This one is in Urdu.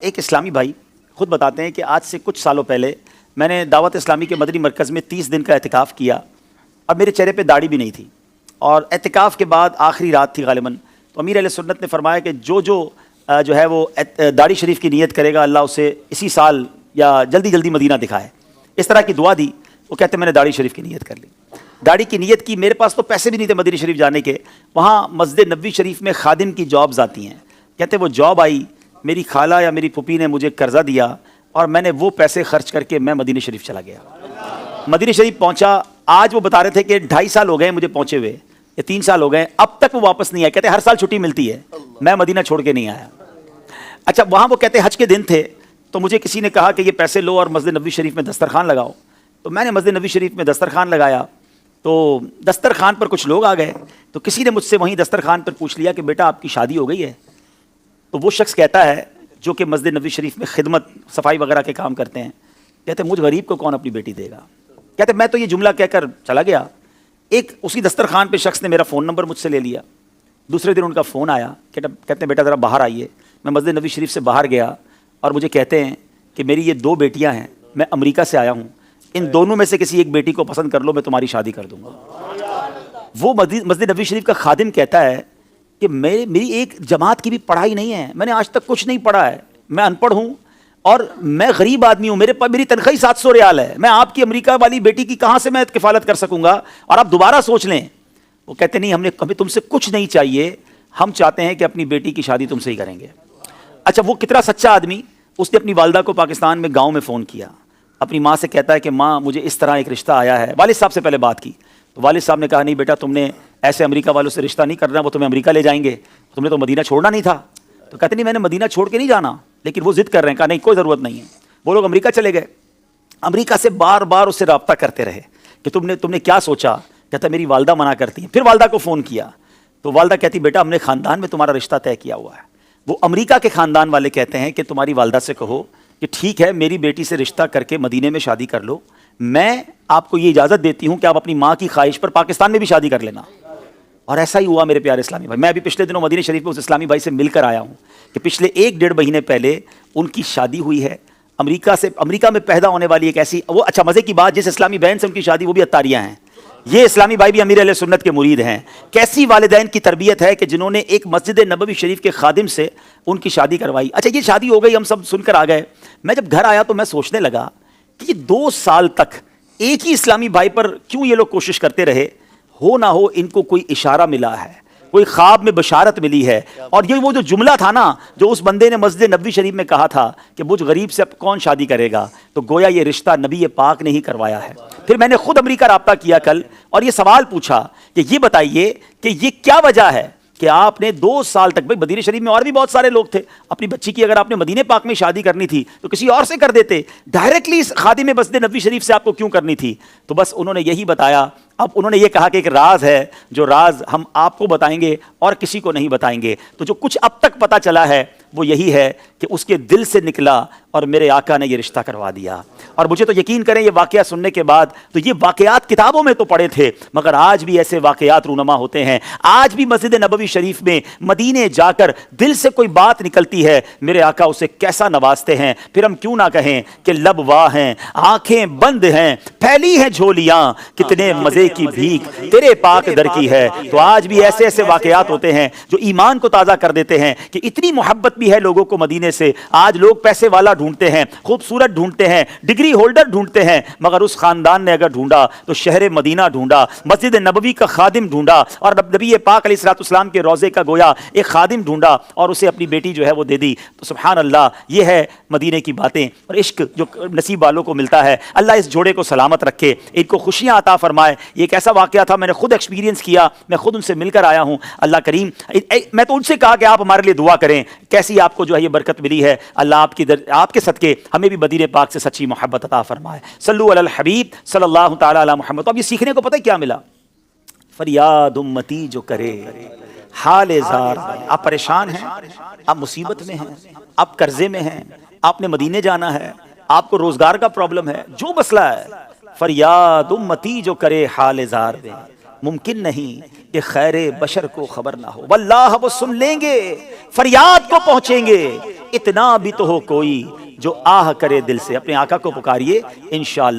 ایک اسلامی بھائی خود بتاتے ہیں کہ آج سے کچھ سالوں پہلے میں نے دعوت اسلامی کے مدنی مرکز میں 30 دن کا اعتکاف کیا اور میرے چہرے پہ داڑھی بھی نہیں تھی، اور اعتکاف کے بعد آخری رات تھی غالباً، تو امیر اہل سنت نے فرمایا کہ جو ہے وہ داڑھی شریف کی نیت کرے گا اللہ اسے اسی سال یا جلدی جلدی مدینہ دکھائے، اس طرح کی دعا دی۔ وہ کہتے ہیں میں نے داڑھی شریف کی نیت کر لی، داڑھی کی نیت کی، میرے پاس تو پیسے بھی نہیں تھے مدینہ شریف جانے کے، وہاں مسجد نبوی شریف میں خادم کی جابز آتی ہیں، کہتے وہ جاب آئی، میری خالہ یا میری پھوپھی نے مجھے قرضہ دیا اور میں نے وہ پیسے خرچ کر کے میں مدینہ شریف چلا گیا۔ مدینہ شریف پہنچا، آج وہ بتا رہے تھے کہ 2.5 سال ہو گئے مجھے پہنچے ہوئے، یا 3 سال ہو گئے، اب تک وہ واپس نہیں آئے، کہتے ہر سال چھٹی ملتی ہے، میں مدینہ چھوڑ کے نہیں آیا۔ اچھا وہاں وہ کہتے حج کے دن تھے، تو مجھے کسی نے کہا کہ یہ پیسے لو اور مسجد نبوی شریف میں دسترخوان لگاؤ، تو میں نے مسجد نبوی شریف میں دسترخوان لگایا، تو دسترخوان پر کچھ لوگ آ گئے، تو کسی نے مجھ سے وہیں دسترخوان پر پوچھ لیا کہ بیٹا آپ کی شادی ہو گئی ہے؟ تو وہ شخص کہتا ہے جو کہ مسجد نبوی شریف میں خدمت صفائی وغیرہ کے کام کرتے ہیں، کہتے مجھ غریب کو کون اپنی بیٹی دے گا؟ کہتے میں تو یہ جملہ کہہ کر چلا گیا، ایک اسی دسترخوان پہ شخص نے میرا فون نمبر مجھ سے لے لیا، دوسرے دن ان کا فون آیا، کہتے ہیں بیٹا ذرا باہر آئیے۔ میں مسجد نبوی شریف سے باہر گیا اور مجھے کہتے ہیں کہ میری یہ 2 بیٹیاں ہیں، میں امریکہ سے آیا ہوں، ان دونوں میں سے کسی ایک بیٹی کو پسند کر لو، میں تمہاری شادی کر دوں گا۔ وہ مسجد نبوی شریف کا خادم کہتا ہے کہ میری ایک جماعت کی بھی پڑھائی نہیں ہے، میں نے آج تک کچھ نہیں پڑھا ہے، میں ان پڑھ ہوں اور میں غریب آدمی ہوں، میری تنخواہ 700 ریال ہے، میں آپ کی امریکہ والی بیٹی کی کہاں سے میں کفالت کر سکوں گا، اور آپ دوبارہ سوچ لیں۔ وہ کہتے نہیں ہمیں تم سے کچھ نہیں چاہیے، ہم چاہتے ہیں کہ اپنی بیٹی کی شادی تم سے ہی کریں گے۔ اچھا وہ کتنا سچا آدمی، اس نے اپنی والدہ کو پاکستان میں گاؤں میں فون کیا، اپنی ماں سے کہتا ہے کہ ماں مجھے اس طرح ایک رشتہ آیا ہے، والد صاحب سے پہلے بات کی، تو والد صاحب نے کہا نہیں بیٹا تم نے ایسے امریکہ والوں سے رشتہ نہیں کرنا، وہ تمہیں امریکہ لے جائیں گے، تم نے تو مدینہ چھوڑنا نہیں تھا۔ تو کہتے نہیں میں نے مدینہ چھوڑ کے نہیں جانا، لیکن وہ ضد کر رہے ہیں، کہا نہیں کوئی ضرورت نہیں ہے۔ وہ لوگ امریکہ چلے گئے، امریکہ سے بار بار اس سے رابطہ کرتے رہے کہ تم نے کیا سوچا؟ کہتا میری والدہ منع کرتی ہیں، پھر والدہ کو فون کیا تو والدہ کہتی بیٹا ہم نے خاندان میں تمہارا رشتہ طے کیا ہوا ہے۔ وہ امریکہ کے خاندان والے کہتے ہیں کہ تمہاری والدہ سے کہو کہ ٹھیک ہے میری بیٹی سے رشتہ کر کے مدینے میں شادی کر لو، میں آپ کو یہ اجازت دیتی ہوں کہ آپ اپنی ماں کی خواہش پر پاکستان میں بھی شادی کر لینا۔ اور ایسا ہی ہوا میرے پیارے اسلامی بھائی، میں ابھی پچھلے دنوں مدینہ شریف میں اس اسلامی بھائی سے مل کر آیا ہوں کہ پچھلے 1-1.5 مہینے پہلے ان کی شادی ہوئی ہے، امریکہ میں پیدا ہونے والی ایک ایسی وہ اچھا مزے کی بات، جس اسلامی بہن سے ان کی شادی وہ بھی عطاریہ ہیں، یہ اسلامی بھائی بھی امیر اہل سنت کے مرید ہیں۔ کیسی والدین کی تربیت ہے کہ جنہوں نے ایک مسجد نبوی شریف کے خادم سے ان کی شادی کروائی۔ اچھا یہ شادی ہو گئی، ہم سب سن کر آ گئے، میں جب گھر آیا تو میں سوچنے لگا کہ یہ 2 سال تک ایک ہی اسلامی بھائی پر کیوں یہ لوگ کوشش کرتے رہے؟ ہو نہ ہو ان کو کوئی اشارہ ملا ہے، کوئی خواب میں بشارت ملی ہے، اور یہ وہ جو جملہ تھا نا جو اس بندے نے مسجد نبوی شریف میں کہا تھا کہ مجھ غریب سے اب کون شادی کرے گا، تو گویا یہ رشتہ نبی پاک نے ہی کروایا ہے۔ پھر میں نے خود امریکہ رابطہ کیا کل اور یہ سوال پوچھا کہ یہ بتائیے کہ یہ کیا وجہ ہے کہ آپ نے 2 سال تک، بھائی مدینہ شریف میں اور بھی بہت سارے لوگ تھے، اپنی بچی کی اگر آپ نے مدینہ پاک میں شادی کرنی تھی تو کسی اور سے کر دیتے، ڈائریکٹلی خادم مسجد نبوی شریف سے آپ کو کیوں کرنی تھی؟ تو بس انہوں نے یہی بتایا، اب انہوں نے یہ کہا کہ ایک راز ہے، جو راز ہم آپ کو بتائیں گے اور کسی کو نہیں بتائیں گے، تو جو کچھ اب تک پتہ چلا ہے وہ یہی ہے کہ اس کے دل سے نکلا اور میرے آقا نے یہ رشتہ کروا دیا۔ اور مجھے تو یقین کریں یہ واقعہ سننے کے بعد، تو یہ واقعات کتابوں میں تو پڑھے تھے مگر آج بھی ایسے واقعات رونما ہوتے ہیں، آج بھی مسجد نبوی شریف میں مدینے جا کر دل سے کوئی بات نکلتی ہے، میرے آقا اسے کیسا نوازتے ہیں۔ پھر ہم کیوں نہ کہیں کہ لب واہ ہیں، آنکھیں بند ہیں، پھیلی ہیں جھولیاں، کتنے مزے کی بھیک تیرے پاک در کی ہے۔ تو آج بھی ایسے ایسے واقعات ہوتے ہیں جو ایمان کو تازہ کر دیتے ہیں کہ اتنی محبت بھی ہے لوگوں کو مدینے سے۔ آج لوگ پیسے والا ڈھونڈتے ہیں، خوبصورت ڈھونڈتے ہیں، ڈگری ہولڈر ڈھونڈتے ہیں، مگر اس خاندان نے اگر ڈھونڈا تو شہر مدینہ ڈھونڈا، مسجد نبوی کا خادم ڈھونڈا، اور نبی پاک علیہ الصلوۃ والسلام کے روضے کا گویا ایک خادم ڈھونڈا اور اسے اپنی بیٹی جو ہے وہ دے دی۔ تو سبحان اللہ، یہ ہے مدینے کی باتیں اور عشق جو نصیب والوں کو ملتا ہے۔ اللہ اس جوڑے کو سلامت رکھے، ان کو خوشیاں عطا فرمائے۔ یہ ایک ایسا واقعہ تھا، میں نے خود ایکسپیرینس کیا، میں خود ان سے مل کر آیا ہوں۔ اللہ کریم، میں تو ان سے کہا کہ آپ ہمارے لیے دعا کریں، کیسی آپ کو جو ہے یہ برکت ملی ہے، اللہ آپ کے صدقے ہمیں بھی مدینے پاک سے سچی محبت عطا فرمائے۔ صلو علی الحبیب صلی اللہ تعالی علی محمد۔ تو اب یہ سیکھنے کو پتہ ہے کیا ملا؟ فریاد امتی جو کرے حال زار۔ آپ پریشان ہیں، آپ مصیبت میں ہیں، آپ قرضے میں ہیں، آپ نے مدینے جانا ہے، آپ کو روزگار کا پرابلم ہے، جو مسئلہ ہے، فریاد امتی جو کرے حال زار دے، ممکن نہیں کہ خیر بشر کو خبر نہ ہو، واللہ وہ سن لیں گے، فریاد کو پہنچیں گے، اتنا بھی تو ہو کوئی جو آہ کرے دل سے۔ اپنے آقا کو پکاریے انشاءاللہ۔